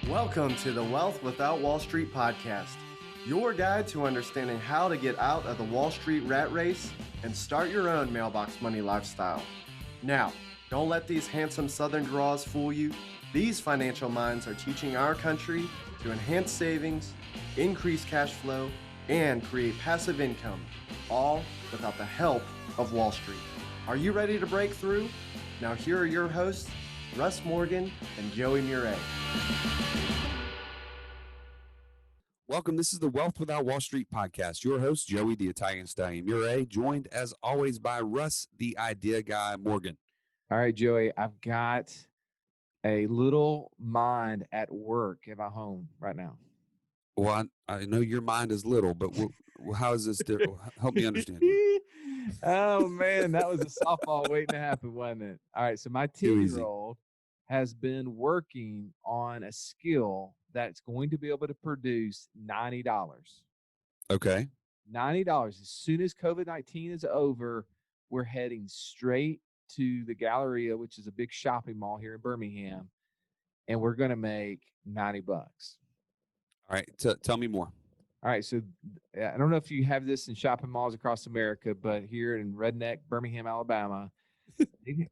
Welcome to the Wealth Without Wall Street podcast, your guide to understanding how to get out of the Wall Street rat race and start your own mailbox money lifestyle. Now, don't let these handsome Southern draws fool you. These financial minds are teaching our country to enhance savings, increase cash flow, and create passive income, all without the help of Wall Street. Are you ready to break through? Now here are your hosts, Russ Morgan and Joey Murray. Welcome. This is the Wealth Without Wall Street podcast. Your host, Joey the Italian Stallion Murray, joined as always by Russ the Idea Guy Morgan. All right, Joey, I've got a little mind at work at my home right now. Well, I know your mind is little, but how is this different? Help me understand. Oh, man, that was a softball waiting to happen, wasn't it? All right, so my 10-year-old has been working on a skill that's going to be able to produce $90. Okay. $90. As soon as COVID-19 is over, we're heading straight to the Galleria, which is a big shopping mall here in Birmingham, and we're going to make $90. All right. Tell me more. All right. So I don't know if you have this in shopping malls across America, but here in redneck Birmingham, Alabama,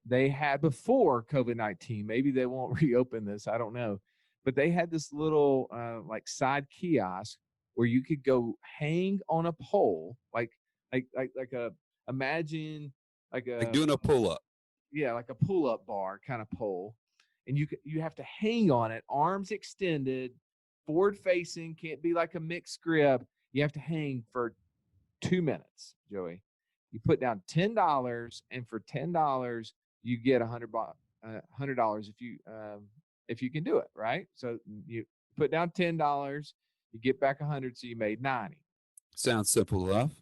they had before COVID-19, maybe they won't reopen this, I don't know, but they had this little like side kiosk where you could go hang on a pole, imagine like doing a pull-up. Yeah, like a pull-up bar kind of pole, and you have to hang on it, arms extended, forward facing, can't be like a mixed grip. You have to hang for 2 minutes, Joey. You put down $10, and for $10 you get $100 if you can do it, right? So you put down $10, you get back 100, so you made 90. Sounds simple enough.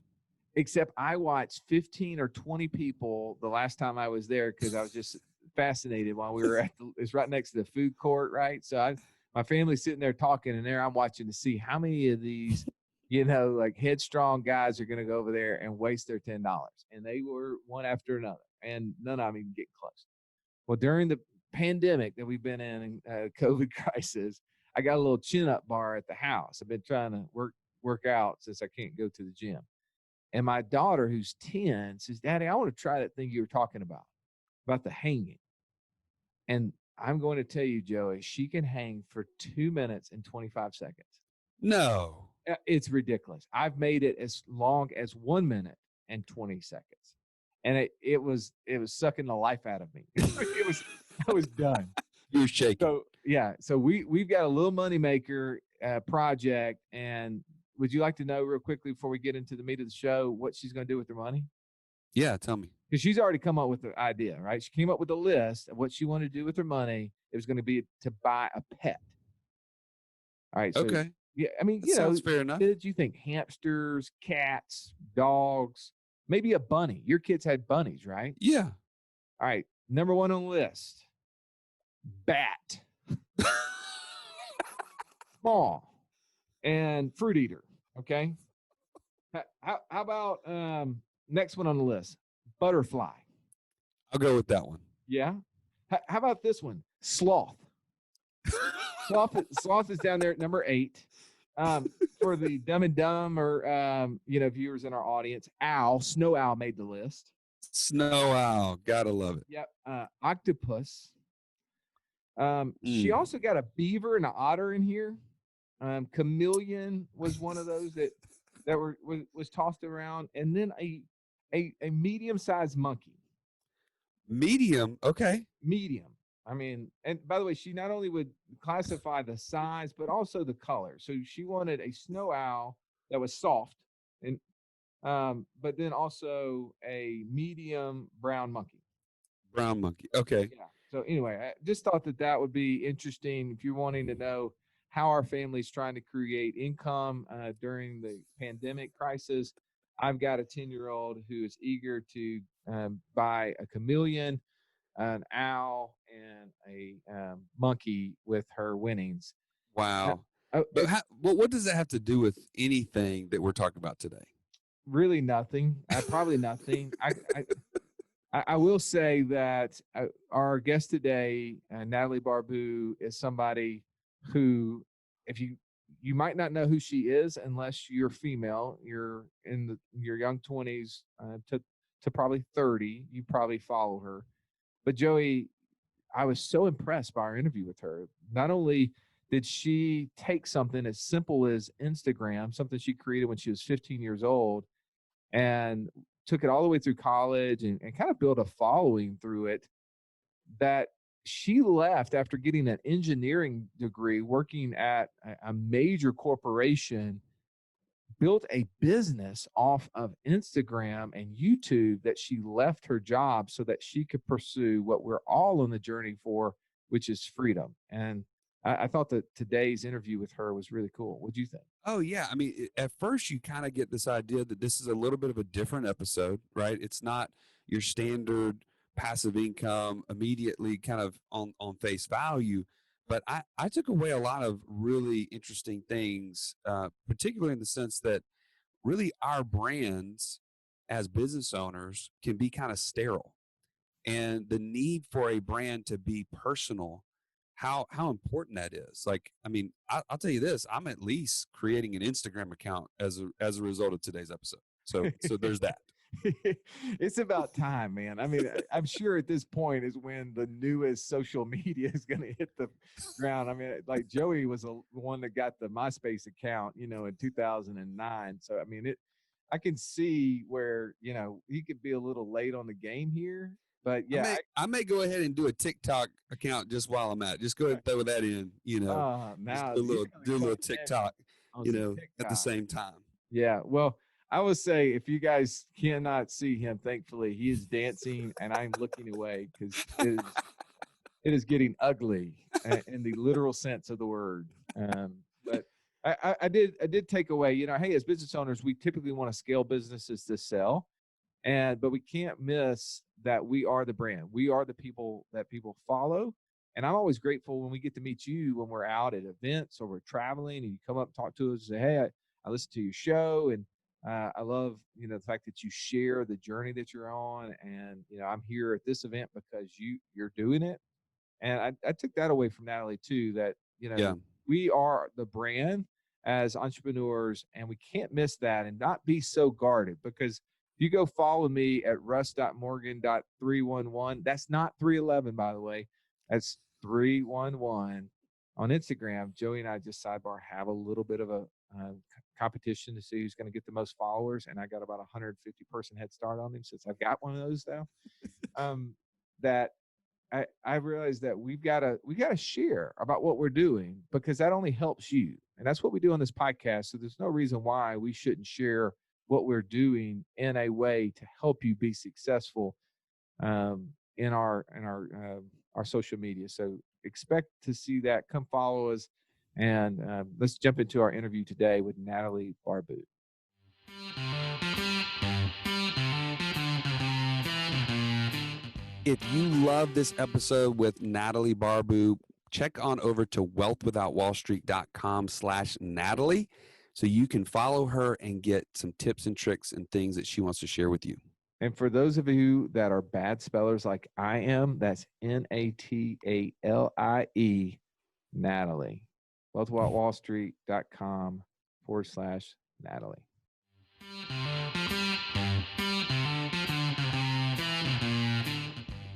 Except I watched 15 or 20 people the last time I was there because I was just fascinated while we were it's right next to the food court, right? So my family's sitting there talking, and I'm watching to see how many of these, like headstrong guys are going to go over there and waste their $10. And they were one after another, and none of them even get close. Well, during the pandemic that we've been in, COVID crisis, I got a little chin-up bar at the house. I've been trying to work out since I can't go to the gym. And my daughter, who's 10, says, "Daddy, I want to try that thing you were talking about the hanging." And I'm going to tell you, Joey, she can hang for 2 minutes and 25 seconds. No. It's ridiculous. I've made it as long as 1 minute and 20 seconds. And it was sucking the life out of me. I was done. You were shaking. So, yeah. So we've got a little moneymaker project. And would you like to know real quickly before we get into the meat of the show what she's going to do with her money? Yeah, tell me. Because she's already come up with the idea, right? She came up with a list of what she wanted to do with her money. It was going to be to buy a pet. All right. So, okay. Yeah, I mean, sounds fair enough. Did you think hamsters, cats, dogs, maybe a bunny? Your kids had bunnies, right? Yeah. All right. Number one on the list, bat. Small and fruit eater. Okay. How about next one on the list? Butterfly. I'll go with that one. Yeah. How about this one? Sloth. Sloth is down there at number 8. For the dumb and dumb or viewers in our audience, snow owl made the list. Snow owl, gotta love it. Yep. Octopus. She also got a beaver and an otter in here. Chameleon was one of those that was tossed around, and then a medium-sized monkey. Medium, okay. Medium. I mean, and by the way, she not only would classify the size, but also the color. So she wanted a snow owl that was soft, and but then also a medium brown monkey. Brown monkey, okay. Yeah. So anyway, I just thought that would be interesting if you're wanting to know how our family's trying to create income during the pandemic crisis. I've got a 10-year-old who is eager to buy a chameleon, an owl, and a monkey with her winnings. Wow. But what does that have to do with anything that we're talking about today? Really nothing. Probably nothing. I will say that our guest today, Natalie Barbu, is somebody who, if you might not know who she is unless you're female, you're in your young 20s to probably 30, you probably follow her. But Joey, I was so impressed by our interview with her. Not only did she take something as simple as Instagram, something she created when she was 15 years old, and took it all the way through college and kind of built a following through it, that she left after getting an engineering degree, working at a major corporation, built a business off of Instagram and YouTube, that she left her job so that she could pursue what we're all on the journey for, which is freedom. And I thought that today's interview with her was really cool. What do you think? Oh yeah, I mean, at first you kind of get this idea that this is a little bit of a different episode, right? It's not your standard passive income immediately kind of on face value, but I took away a lot of really interesting things, particularly in the sense that really our brands as business owners can be kind of sterile, and the need for a brand to be personal, how important that is. Like, I mean, I'll tell you this: I'm at least creating an Instagram account as a result of today's episode. So there's that. It's about time, man. I mean, I'm sure at this point is when the newest social media is going to hit the ground. I mean, like Joey was the one that got the MySpace account, in 2009. So, I mean, I can see where, he could be a little late on the game here, but yeah. I may go ahead and do a TikTok account just while I'm at it. Just go ahead and throw that in, Now just do a little TikTok, at the same time. Yeah. Well, I will say, if you guys cannot see him, thankfully, he is dancing and I'm looking away because it is getting ugly in the literal sense of the word. But I did take away, hey, as business owners, we typically want to scale businesses to sell. But we can't miss that we are the brand. We are the people that people follow. And I'm always grateful when we get to meet you when we're out at events or we're traveling and you come up and talk to us and say, hey, I listened to your show. And I love, the fact that you share the journey that you're on. And, I'm here at this event because you're doing it. And I took that away from Natalie too, that, we are the brand as entrepreneurs, and we can't miss that and not be so guarded. Because if you go follow me at russ.morgan.311, that's not 311, by the way, that's 311 on Instagram. Joey and I just sidebar have a little bit of a competition to see who's going to get the most followers, and I got about 150 person head start on him since I've got one of those now. That I realized that we gotta share about what we're doing, because that only helps you, and that's what we do on this podcast. So there's no reason why we shouldn't share what we're doing in a way to help you be successful in our social media. So expect to see that. Come follow us, and let's jump into our interview today with Natalie Barbu. If you love this episode with Natalie Barbu, check on over to wealthwithoutwallstreet.com/Natalie so you can follow her and get some tips and tricks and things that she wants to share with you. And for those of you that are bad spellers like I am, that's Natalie, Natalie. wealthwithoutwallstreet.com/Natalie.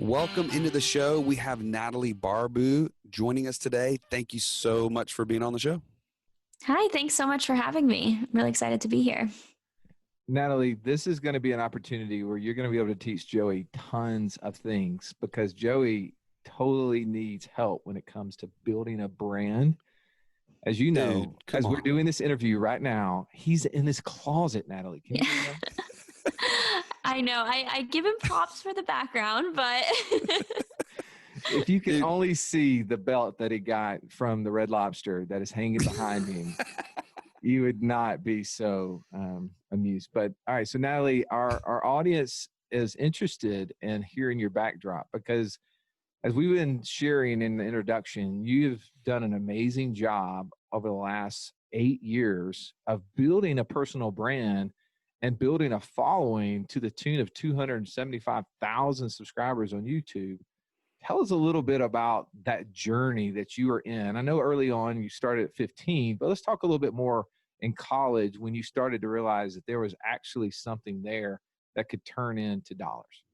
Welcome into the show. We have Natalie Barbu joining us today. Thank you so much for being on the show. Hi, thanks so much for having me. I'm really excited to be here. Natalie, this is going to be an opportunity where you're going to be able to teach Joey tons of things, because Joey totally needs help when it comes to building a brand. As you know, we're doing this interview right now, he's in his closet, Natalie. Can you do that? I know. I give him props for the background, but if you can only see the belt that he got from the Red Lobster that is hanging behind him, you would not be so amused. But all right, so Natalie, our audience is interested in hearing your backdrop, because as we've been sharing in the introduction, you've done an amazing job over the last 8 years of building a personal brand and building a following to the tune of 275,000 subscribers on YouTube. tell us a little bit about that journey that you were in. I know early on you started at 15, but let's talk a little bit more in college when you started to realize that there was actually something there that could turn into dollars.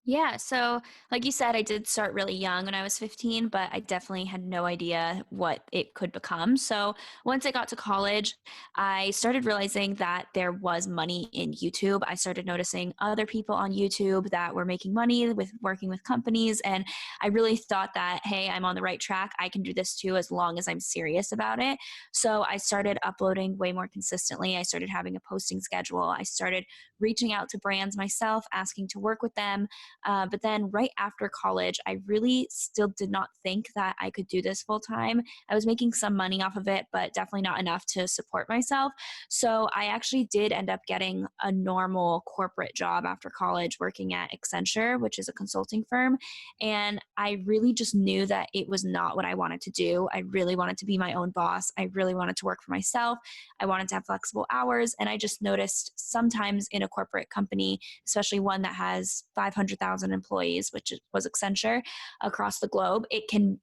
Yeah, so like you said, I did start really young when I was 15, but I definitely had no idea what it could become. So once I got to college, I started realizing that there was money in YouTube. I started noticing other people on YouTube that were making money with working with companies. And I really thought that, hey, I'm on the right track. I can do this too, as long as I'm serious about it. So I started uploading way more consistently. I started having a posting schedule. I started reaching out to brands myself, asking to work with them. But then right after college, I really still did not think that I could do this full time. I was making some money off of it, but definitely not enough to support myself. So I actually did end up getting a normal corporate job after college working at Accenture, which is a consulting firm. And I really just knew that it was not what I wanted to do. I really wanted to be my own boss. I really wanted to work for myself. I wanted to have flexible hours. And I just noticed sometimes in a corporate company, especially one that has 500,000 employees, which was Accenture across the globe,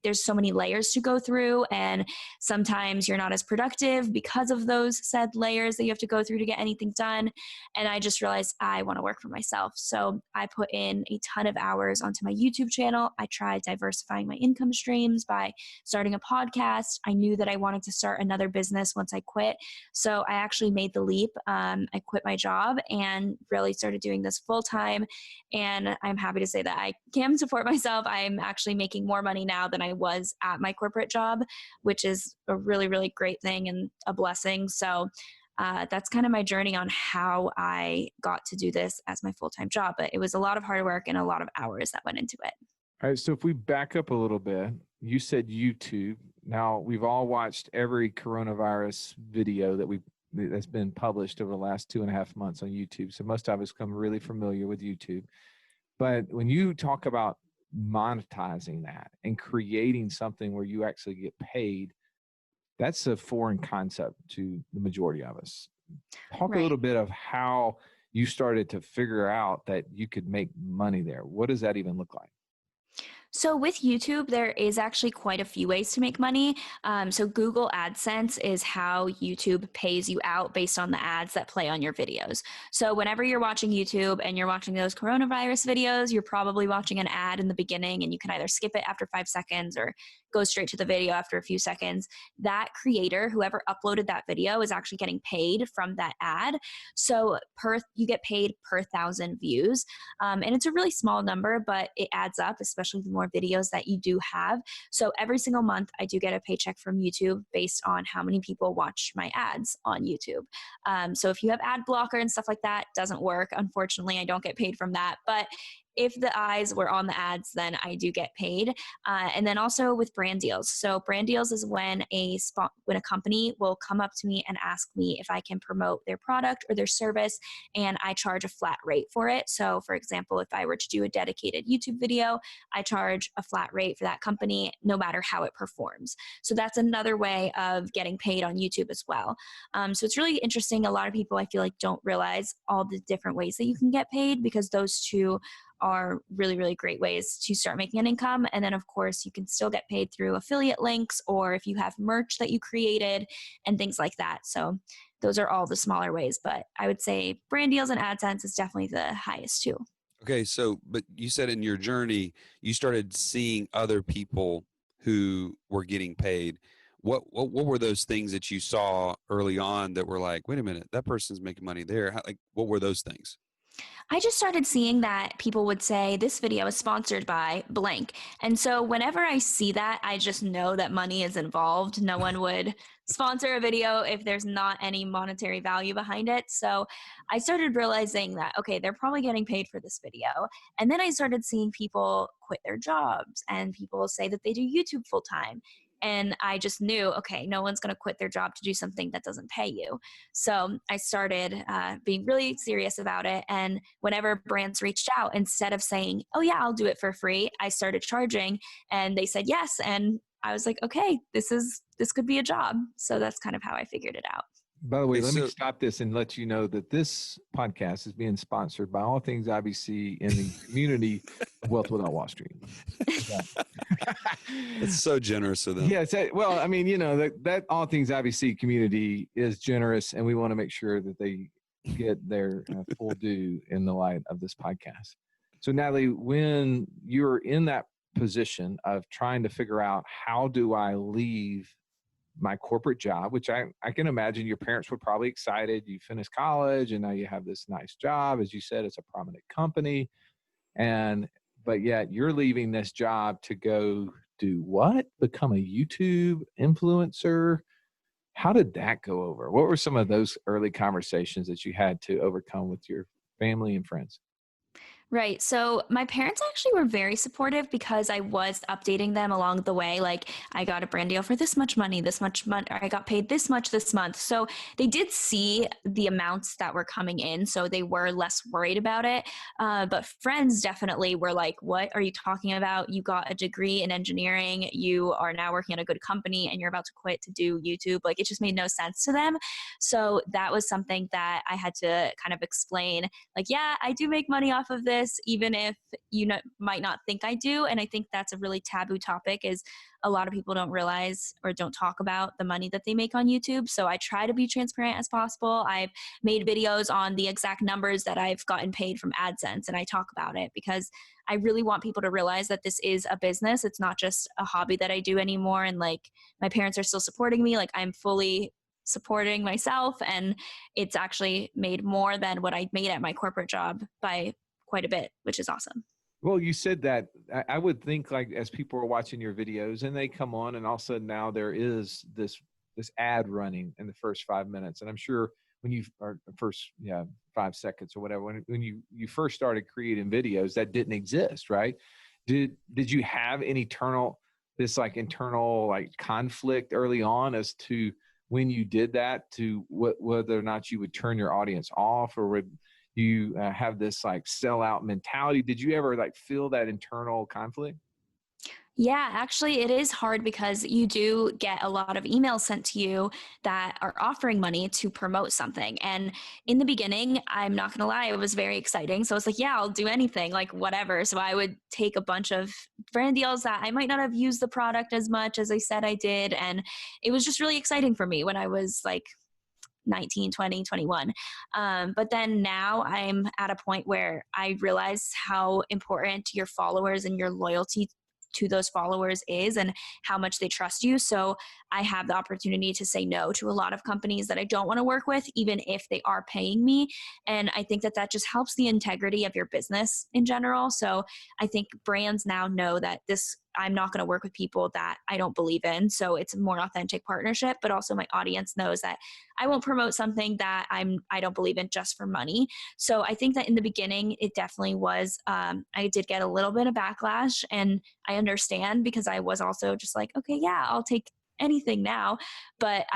there's so many layers to go through. And sometimes you're not as productive because of those said layers that you have to go through to get anything done. And I just realized I want to work for myself. So I put in a ton of hours onto my YouTube channel. I tried diversifying my income streams by starting a podcast. I knew that I wanted to start another business once I quit. So I actually made the leap. I quit my job and really started doing this full time. And I'm happy to say that I can support myself. I'm actually making more money now than I was at my corporate job, which is a really, really great thing and a blessing. So that's kind of my journey on how I got to do this as my full-time job. But it was a lot of hard work and a lot of hours that went into it. All right. So if we back up a little bit, you said YouTube. Now we've all watched every coronavirus video that's been published over the last 2.5 months on YouTube. So most of us become really familiar with YouTube. But when you talk about monetizing that and creating something where you actually get paid, that's a foreign concept to the majority of us. Talk a little bit of how you started to figure out that you could make money there. What does that even look like? So with YouTube, there is actually quite a few ways to make money. So Google AdSense is how YouTube pays you out based on the ads that play on your videos. So whenever you're watching YouTube and you're watching those coronavirus videos, you're probably watching an ad in the beginning and you can either skip it after 5 seconds or go straight to the video after a few seconds. That creator, whoever uploaded that video, is actually getting paid from that ad. So you get paid per 1,000 views. And it's a really small number, but it adds up, especially the more videos that you do have. So every single month, I do get a paycheck from YouTube based on how many people watch my ads on YouTube. So if you have ad blocker and stuff like that, doesn't work. Unfortunately, I don't get paid from that. But if the eyes were on the ads, then I do get paid. And then also with brand deals. So brand deals is when a company will come up to me and ask me if I can promote their product or their service, and I charge a flat rate for it. So for example, if I were to do a dedicated YouTube video, I charge a flat rate for that company no matter how it performs. So that's another way of getting paid on YouTube as well. So it's really interesting. A lot of people, I feel like, don't realize all the different ways that you can get paid, because those two are really, really great ways to start making an income. And then of course you can still get paid through affiliate links, or if you have merch that you created and things like that. So those are all the smaller ways, but I would say brand deals and AdSense is definitely the highest too. Okay. So, but you said in your journey, you started seeing other people who were getting paid. What were those things that you saw early on that were like, wait a minute, that person's making money there? What were those things? I just started seeing that people would say, this video is sponsored by blank. And so whenever I see that, I just know that money is involved. No one would sponsor a video if there's not any monetary value behind it. So I started realizing that, okay, they're probably getting paid for this video. And then I started seeing people quit their jobs and people say that they do YouTube full time. And I just knew, okay, no one's going to quit their job to do something that doesn't pay you. So I started being really serious about it. And whenever brands reached out, instead of saying, oh yeah, I'll do it for free, I started charging, and they said yes. And I was like, okay, this could be a job. So that's kind of how I figured it out. By the way, Hey, let me so stop this and let you know that this podcast is being sponsored by all things IBC in the community of Wealth Without Wall Street. that's so generous of them. Yes. Well, I mean, that all things IBC community is generous, and we want to make sure that they get their full due in the light of this podcast. So, Natalie, when you're in that position of trying to figure out how do I leave my corporate job, which I can imagine your parents were probably excited. You finished college and now you have this nice job. As you said, it's a prominent company. But yet you're leaving this job to go do what? Become a YouTube influencer? How did that go over? What were some of those early conversations that you had to overcome with your family and friends? Right. So my parents actually were very supportive because I was updating them along the way. Like, I got a brand deal for this much money, or I got paid this much this month. So they did see the amounts that were coming in. So they were less worried about it. But friends definitely were like, what are you talking about? You got a degree in engineering. You are now working at a good company and you're about to quit to do YouTube. Like, it just made no sense to them. So that was something that I had to kind of explain, like, yeah, I do make money off of this, even if might not think I do. And I think that's a really taboo topic, is a lot of people don't realize or don't talk about the money that they make on YouTube. So I try to be transparent as possible. I've made videos on the exact numbers that I've gotten paid from AdSense, and I talk about it because I really want people to realize that this is a business. It's not just a hobby that I do anymore. And like, my parents are still supporting me. Like, I'm fully supporting myself, and it's actually made more than what I made at my corporate job by quite a bit, which is awesome. Well, you said that. I would think, like, as people are watching your videos and they come on, and all of a sudden now there is this ad running in the first 5 minutes, and I'm sure when you or first 5 seconds or whatever, when you first started creating videos, that didn't exist, right? Did you have an internal conflict early on as to when you did that, to whether or not you would turn your audience off, or would you have this like sellout mentality? Did you ever like feel that internal conflict? Yeah, actually, it is hard because you do get a lot of emails sent to you that are offering money to promote something. And in the beginning, I'm not going to lie, it was very exciting. So it's like, yeah, I'll do anything, like whatever. So I would take a bunch of brand deals that I might not have used the product as much as I said I did. And it was just really exciting for me when I was like 19, 20, 21. But then now I'm at a point where I realize how important your followers and your loyalty to those followers is, and how much they trust you. So I have the opportunity to say no to a lot of companies that I don't want to work with, even if they are paying me. And I think that that just helps the integrity of your business in general. So I think brands now know that I'm not going to work with people that I don't believe in. So it's a more authentic partnership, but also my audience knows that I won't promote something that I don't believe in just for money. So I think that in the beginning, it definitely was, I did get a little bit of backlash, and I understand because I was also just like, okay, yeah, I'll take anything now. But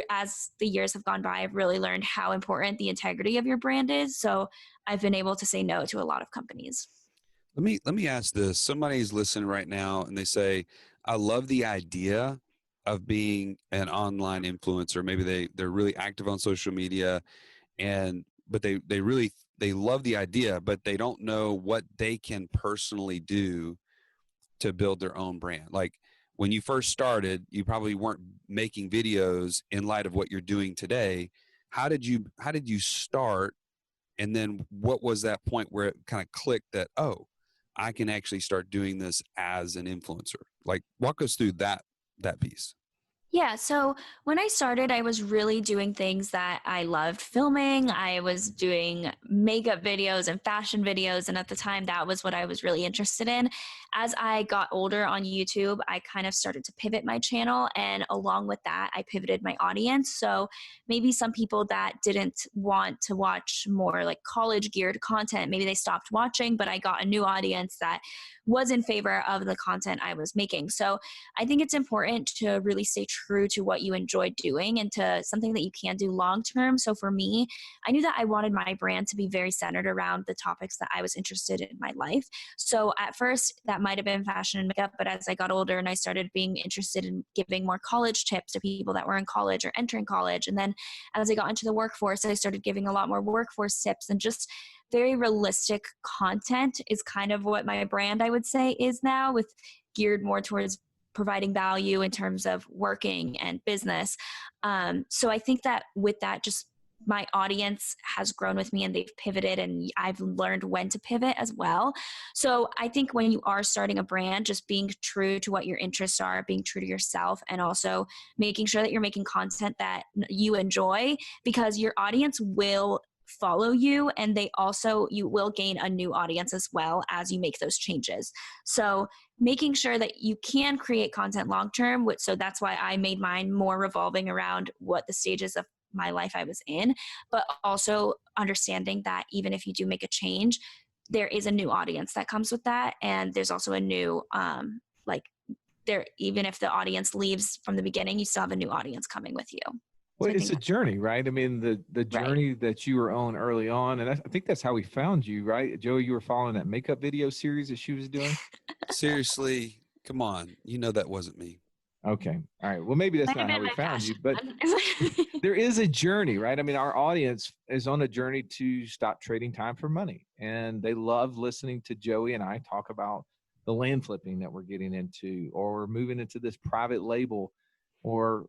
as the years have gone by, I've really learned how important the integrity of your brand is. So I've been able to say no to a lot of companies. Let me ask this. Somebody's listening right now and they say, I love the idea of being an online influencer. Maybe they're really active on social media, but they love the idea, but they don't know what they can personally do to build their own brand. Like, when you first started, you probably weren't making videos in light of what you're doing today. How did you start? And then what was that point where it kind of clicked that, oh, I can actually start doing this as an influencer? Like, walk us through that piece. Yeah, so when I started, I was really doing things that I loved filming. I was doing makeup videos and fashion videos. And at the time, that was what I was really interested in. As I got older on YouTube, I kind of started to pivot my channel. And along with that, I pivoted my audience. So maybe some people that didn't want to watch more like college geared content, maybe they stopped watching, but I got a new audience that was in favor of the content I was making. So I think it's important to really stay true to what you enjoy doing and to something that you can do long term. So for me, I knew that I wanted my brand to be very centered around the topics that I was interested in my life. So at first, that might have been fashion and makeup, but as I got older and I started being interested in giving more college tips to people that were in college or entering college. And then as I got into the workforce, I started giving a lot more workforce tips, and just very realistic content is kind of what my brand, I would say, is now, with geared more towards providing value in terms of working and business. So I think that with that, just my audience has grown with me and they've pivoted, and I've learned when to pivot as well. So I think when you are starting a brand, just being true to what your interests are, being true to yourself, and also making sure that you're making content that you enjoy, because your audience will follow you, and you will gain a new audience as well as you make those changes. So making sure that you can create content long term. So that's why I made mine more revolving around what the stages of my life I was in, but also understanding that even if you do make a change, there is a new audience that comes with that. And there's also a new, even if the audience leaves from the beginning, you still have a new audience coming with you. Well, So it's a journey, right? I mean, the journey Right. that you were on early on, and I think that's how we found you, right? Joey, you were following that makeup video series that she was doing. Seriously, come on. You know that wasn't me. Okay. All right. Well, maybe that's Might have not how been we my found you, fashion but one. there is a journey, right? I mean, our audience is on a journey to stop trading time for money. And they love listening to Joey and I talk about the land flipping that we're getting into, or moving into this private label, or,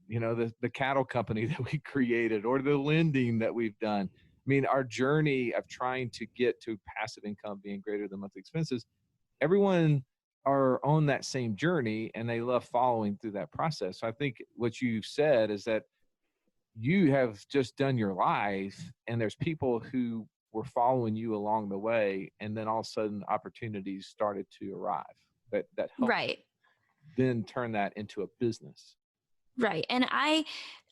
the cattle company that we created, or the lending that we've done. I mean, our journey of trying to get to passive income being greater than monthly expenses, everyone are on that same journey and they love following through that process. So I think what you said is that you have just done your life, and there's people who were following you along the way, and then all of a sudden opportunities started to arrive that helped Right. then turn that into a business. Right. And I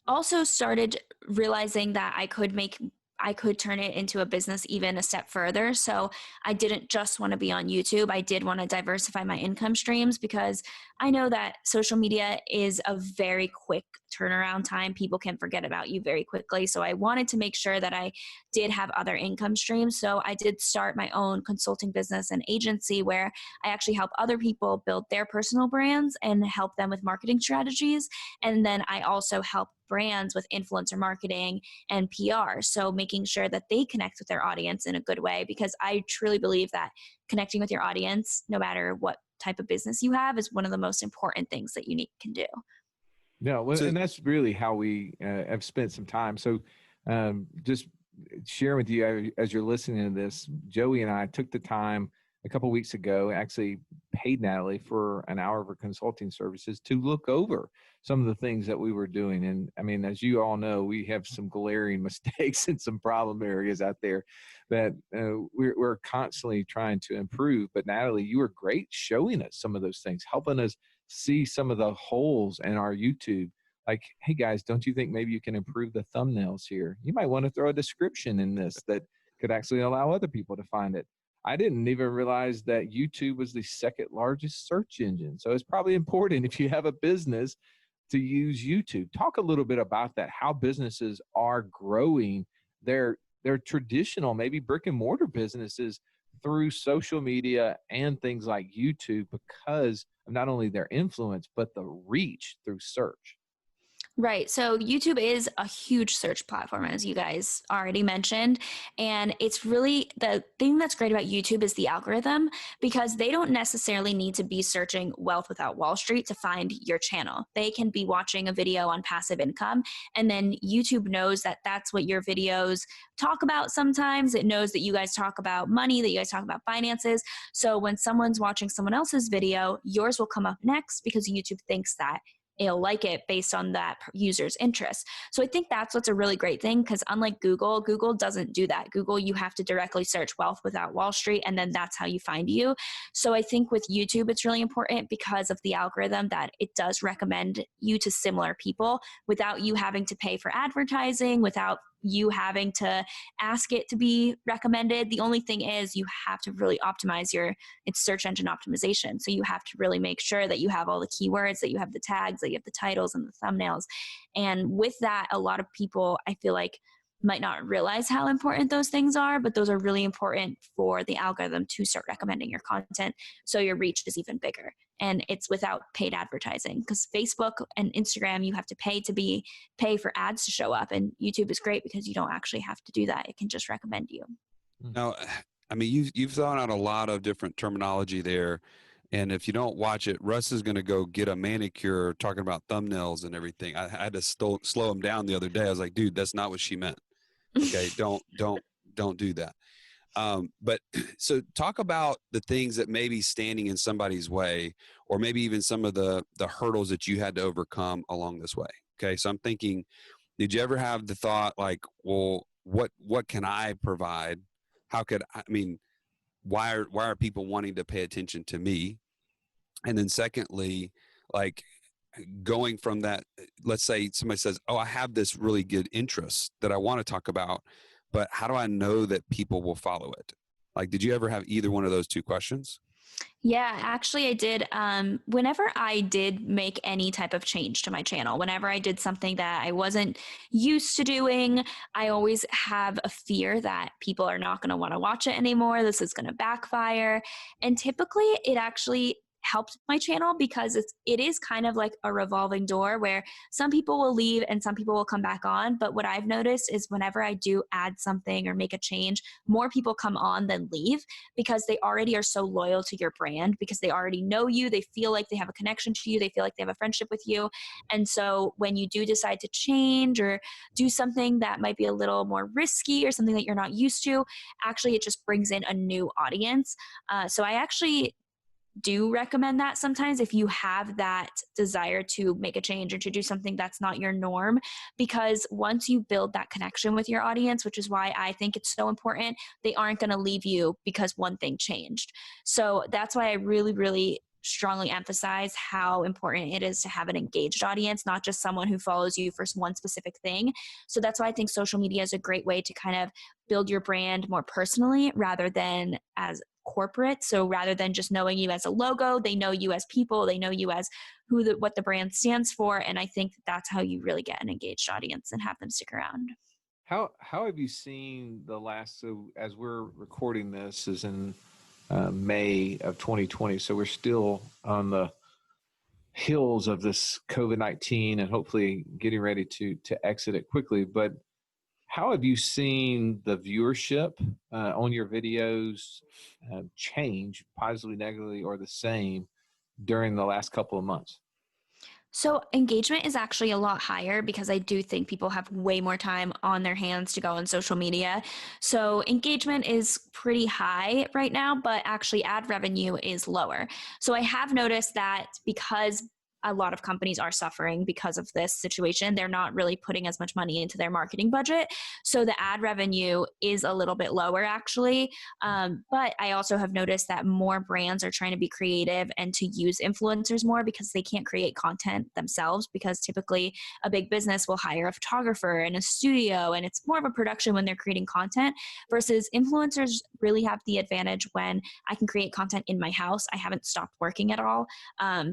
also started realizing that I could turn it into a business even a step further. So I didn't just want to be on YouTube. I did want to diversify my income streams, because I know that social media is a very quick turnaround time. People can forget about you very quickly. So I wanted to make sure that I did have other income streams. So I did start my own consulting business and agency, where I actually help other people build their personal brands and help them with marketing strategies. And then I also help brands with influencer marketing and PR. So making sure that they connect with their audience in a good way, because I truly believe that connecting with your audience, no matter what type of business you have, is one of the most important things that can do. Yeah, well, So and that's really how we have spent some time. So just share with you, as you're listening to this, Joey and I took the time a couple of weeks ago, actually paid Natalie for an hour of her consulting services to look over some of the things that we were doing. And I mean, as you all know, we have some glaring mistakes and some problem areas out there that we're constantly trying to improve. But Natalie, you were great showing us some of those things, helping us see some of the holes in our YouTube. Like, hey guys, don't you think maybe you can improve the thumbnails here? You might want to throw a description in this that could actually allow other people to find it. I didn't even realize that YouTube was the second largest search engine. So it's probably important, if you have a business, to use YouTube. Talk a little bit about that, how businesses are growing their traditional, maybe brick and mortar businesses through social media and things like YouTube, because of not only their influence, but the reach through search. Right. So YouTube is a huge search platform, as you guys already mentioned. And it's really, the thing that's great about YouTube is the algorithm, because they don't necessarily need to be searching Wealth Without Wall Street to find your channel. They can be watching a video on passive income, and then YouTube knows that that's what your videos talk about sometimes. It knows that you guys talk about money, that you guys talk about finances. So when someone's watching someone else's video, yours will come up next, because YouTube thinks that it'll like it based on that user's interest. So I think that's what's a really great thing, because unlike Google doesn't do that. Google, you have to directly search Wealth Without Wall Street, and then that's how you find you. So I think with YouTube, it's really important because of the algorithm that it does recommend you to similar people without you having to pay for advertising, without you having to ask it to be recommended. The only thing is you have to really optimize it's search engine optimization. So you have to really make sure that you have all the keywords, that you have the tags, that you have the titles and the thumbnails. And with that, a lot of people, I feel like, might not realize how important those things are, but those are really important for the algorithm to start recommending your content so your reach is even bigger. And it's without paid advertising, because Facebook and Instagram, you have to pay for ads to show up. And YouTube is great because you don't actually have to do that. It can just recommend you. Now, I mean, you've thrown out a lot of different terminology there. And if you don't watch it, Russ is going to go get a manicure talking about thumbnails and everything. I had to slow him down the other day. I was like, dude, that's not what she meant. Okay. don't do that. But so talk about the things that may be standing in somebody's way, or maybe even some of the hurdles that you had to overcome along this way. Okay. So I'm thinking, did you ever have the thought like, well, what can I provide? Why are people wanting to pay attention to me? And then secondly, like going from that, let's say somebody says, oh, I have this really good interest that I want to talk about, but how do I know that people will follow it? Like, did you ever have either one of those two questions? Yeah, actually, I did. Whenever I did make any type of change to my channel, whenever I did something that I wasn't used to doing, I always have a fear that people are not going to want to watch it anymore. This is going to backfire. And typically, it actually helped my channel because it is kind of like a revolving door where some people will leave and some people will come back on. But what I've noticed is whenever I do add something or make a change, more people come on than leave because they already are so loyal to your brand, because they already know you. They feel like they have a connection to you. They feel like they have a friendship with you. And so when you do decide to change or do something that might be a little more risky or something that you're not used to, actually it just brings in a new audience. So I actually do recommend that sometimes if you have that desire to make a change or to do something that's not your norm, because once you build that connection with your audience, which is why I think it's so important, they aren't going to leave you because one thing changed. So that's why I really, really strongly emphasize how important it is to have an engaged audience, not just someone who follows you for one specific thing. So that's why I think social media is a great way to kind of build your brand more personally rather than as corporate. So rather than just knowing you as a logo, they know you as people, they know you as what the brand stands for. And I think that's how you really get an engaged audience and have them stick around. How have you seen so as we're recording this is in May of 2020, so we're still on the hills of this COVID-19 and hopefully getting ready to exit it quickly. But how have you seen the viewership on your videos change, positively, negatively, or the same during the last couple of months? So engagement is actually a lot higher because I do think people have way more time on their hands to go on social media. So engagement is pretty high right now, but actually ad revenue is lower. So I have noticed that because a lot of companies are suffering because of this situation, they're not really putting as much money into their marketing budget. So the ad revenue is a little bit lower actually. But I also have noticed that more brands are trying to be creative and to use influencers more because they can't create content themselves, because typically a big business will hire a photographer and a studio, and it's more of a production when they're creating content, versus influencers really have the advantage when I can create content in my house. I haven't stopped working at all.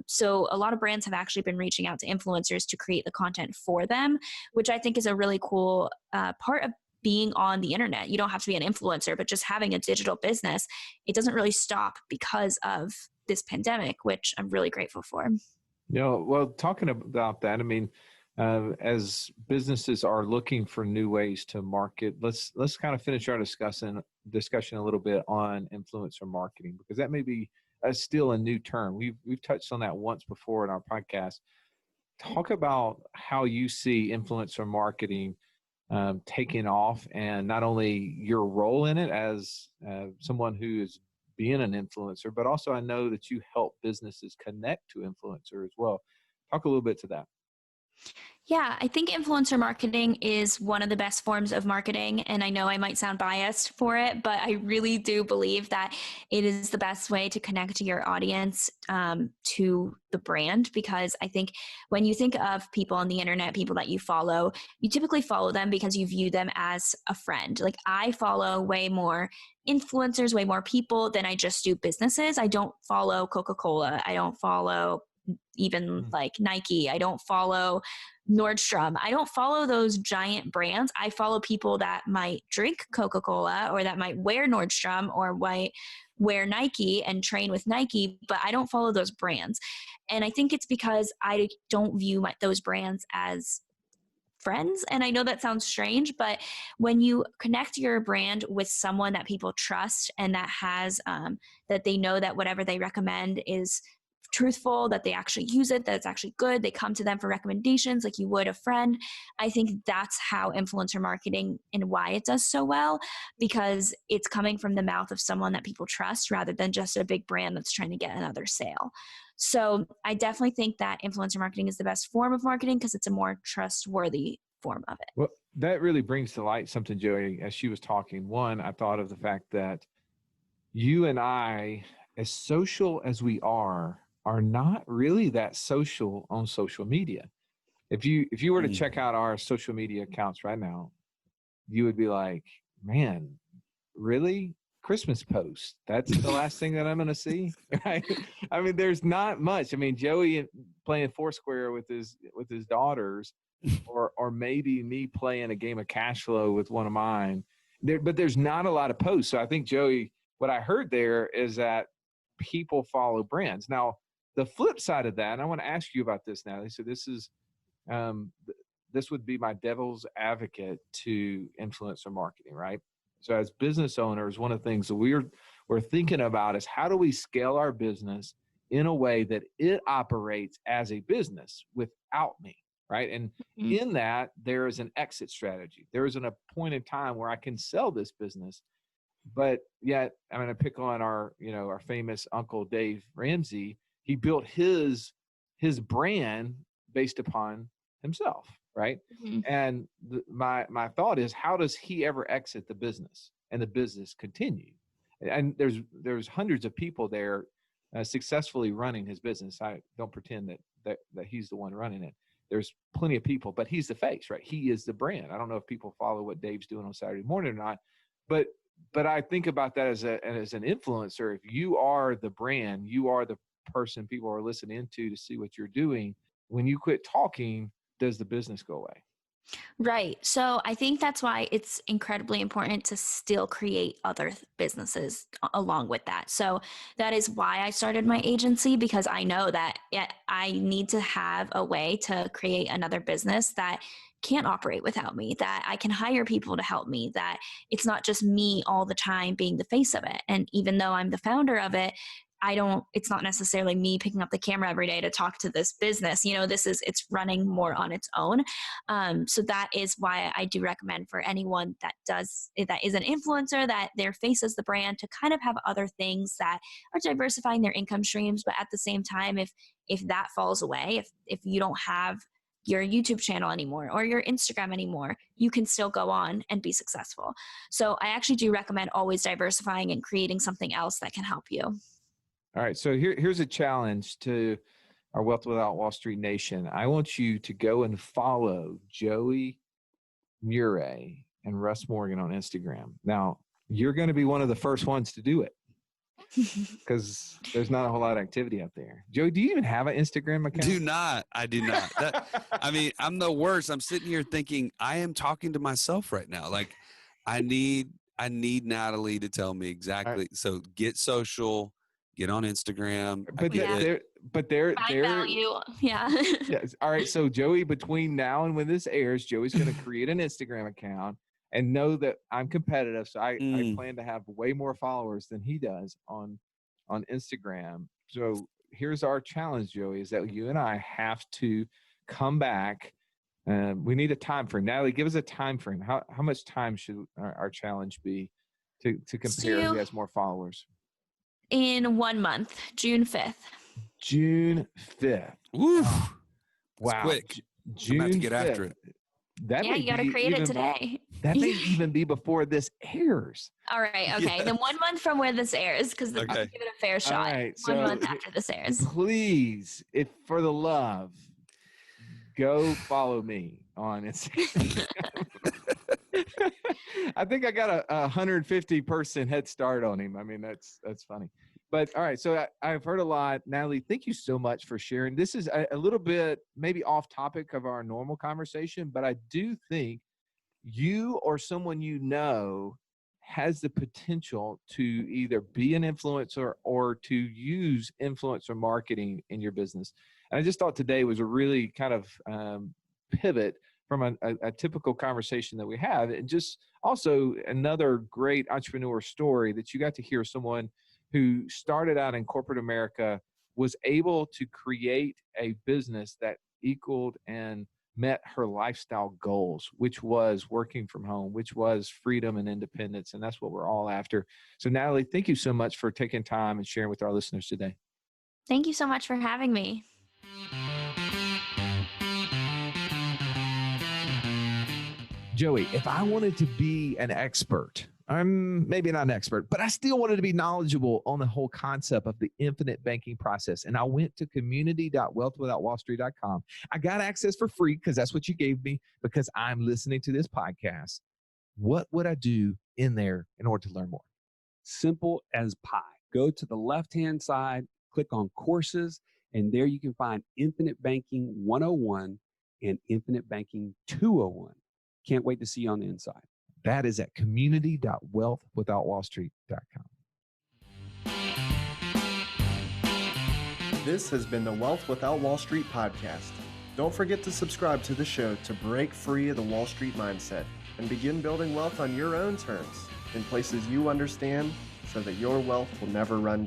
So a lot of brands have actually been reaching out to influencers to create the content for them, which I think is a really cool part of being on the internet. You don't have to be an influencer, but just having a digital business, it doesn't really stop because of this pandemic, which I'm really grateful for. Well, talking about that, I mean, as businesses are looking for new ways to market, let's kind of finish our discussion a little bit on influencer marketing, because that may be still a new term. We've touched on that once before in our podcast. Talk about how you see influencer marketing taking off, and not only your role in it as someone who is being an influencer, but also I know that you help businesses connect to influencer as well. Talk a little bit to that. Yeah, I think influencer marketing is one of the best forms of marketing. And I know I might sound biased for it, but I really do believe that it is the best way to connect to your audience, to the brand. Because I think when you think of people on the internet, people that you typically follow them because you view them as a friend. Like I follow way more influencers, way more people than I just do businesses. I don't follow Coca-Cola. I don't follow even like Nike. I don't follow Nordstrom. I don't follow those giant brands. I follow people that might drink Coca-Cola or that might wear Nordstrom or might wear Nike and train with Nike, but I don't follow those brands. And I think it's because I don't view those brands as friends. And I know that sounds strange, but when you connect your brand with someone that people trust and that has, that they know that whatever they recommend is truthful, that they actually use it, that it's actually good, they come to them for recommendations like you would a friend. I think that's how influencer marketing and why it does so well, because it's coming from the mouth of someone that people trust rather than just a big brand that's trying to get another sale. So I definitely think that influencer marketing is the best form of marketing because it's a more trustworthy form of it. Well, that really brings to light something, Joey, as she was talking. One, I thought of the fact that you and I, as social as we are not really that social on social media. If you were to check out our social media accounts right now, you would be like, man, really? Christmas post. That's the last thing that I'm going to see. Right? I mean, there's not much. I mean, Joey playing Foursquare with his daughters, or maybe me playing a game of cash flow with one of mine. But there's not a lot of posts. So I think, Joey, what I heard there is that people follow brands. Now, the flip side of that, and I want to ask you about this, Natalie. So this is, this would be my devil's advocate to influencer marketing, right? So as business owners, one of the things that we're thinking about is how do we scale our business in a way that it operates as a business without me, right? And in that, there is an exit strategy. There is a point in time where I can sell this business, but yet I'm going to pick on our famous Uncle Dave Ramsey. He built his brand based upon himself. Right. Mm-hmm. And my thought is, how does he ever exit the business and the business continue? And there's hundreds of people there successfully running his business. I don't pretend that he's the one running it. There's plenty of people, but he's the face, right? He is the brand. I don't know if people follow what Dave's doing on Saturday morning or not, but I think about that as an influencer. If you are the brand, you are the person people are listening to see what you're doing. When you quit talking, does the business go away? Right. So I think that's why it's incredibly important to still create other businesses along with that. So that is why I started my agency, because I know that I need to have a way to create another business that can't operate without me, that I can hire people to help me, that it's not just me all the time being the face of it. And even though I'm the founder of it, it's not necessarily me picking up the camera every day to talk to this business. It's running more on its own. So that is why I do recommend for anyone that is an influencer, that their face is the brand, to kind of have other things that are diversifying their income streams. But at the same time, if that falls away, if you don't have your YouTube channel anymore or your Instagram anymore, you can still go on and be successful. So I actually do recommend always diversifying and creating something else that can help you. All right. So here's a challenge to our Wealth Without Wall Street Nation. I want you to go and follow Joey Murray and Russ Morgan on Instagram. Now, you're going to be one of the first ones to do it because there's not a whole lot of activity out there. Joey, do you even have an Instagram account? I do not. I mean, I'm the worst. I'm sitting here thinking I am talking to myself right now. Like I need Natalie to tell me exactly. Right. So get social. Get on Instagram. But they're value. Yeah. Yes. All right. So Joey, between now and when this airs, Joey's going to create an Instagram account and know that I'm competitive. So I plan to have way more followers than he does on Instagram. So here's our challenge, Joey, is that you and I have to come back. We need a time frame. Natalie, give us a time frame. How much time should our challenge be to compare who has more followers? In 1 month, June 5th. June 5th. Woo! Wow. Quick. June I'm about to get 5th. after it. You got to create it today. That may even be before this airs. All right. Okay. Then 1 month from where this airs, because give it a fair shot. Right, 1 month after this airs. Please, if for the love, go follow me on Instagram. I think I got a 150 person head start on him. I mean, that's funny. But all right, so I've heard a lot. Natalie, thank you so much for sharing. This is a little bit maybe off topic of our normal conversation, but I do think you or someone you know has the potential to either be an influencer or to use influencer marketing in your business. And I just thought today was a really kind of pivot from a typical conversation that we have. And just also another great entrepreneur story that you got to hear someone who started out in corporate America, was able to create a business that equaled and met her lifestyle goals, which was working from home, which was freedom and independence. And that's what we're all after. So Natalie, thank you so much for taking time and sharing with our listeners today. Thank you so much for having me. Joey, if I wanted to be an expert, I'm maybe not an expert, but I still wanted to be knowledgeable on the whole concept of the infinite banking process. And I went to community.wealthwithoutwallstreet.com. I got access for free because that's what you gave me because I'm listening to this podcast. What would I do in there in order to learn more? Simple as pie. Go to the left-hand side, click on courses, and there you can find Infinite Banking 101 and Infinite Banking 201. Can't wait to see you on the inside. That is at community.wealthwithoutwallstreet.com. This has been the Wealth Without Wall Street podcast. Don't forget to subscribe to the show to break free of the Wall Street mindset and begin building wealth on your own terms in places you understand so that your wealth will never run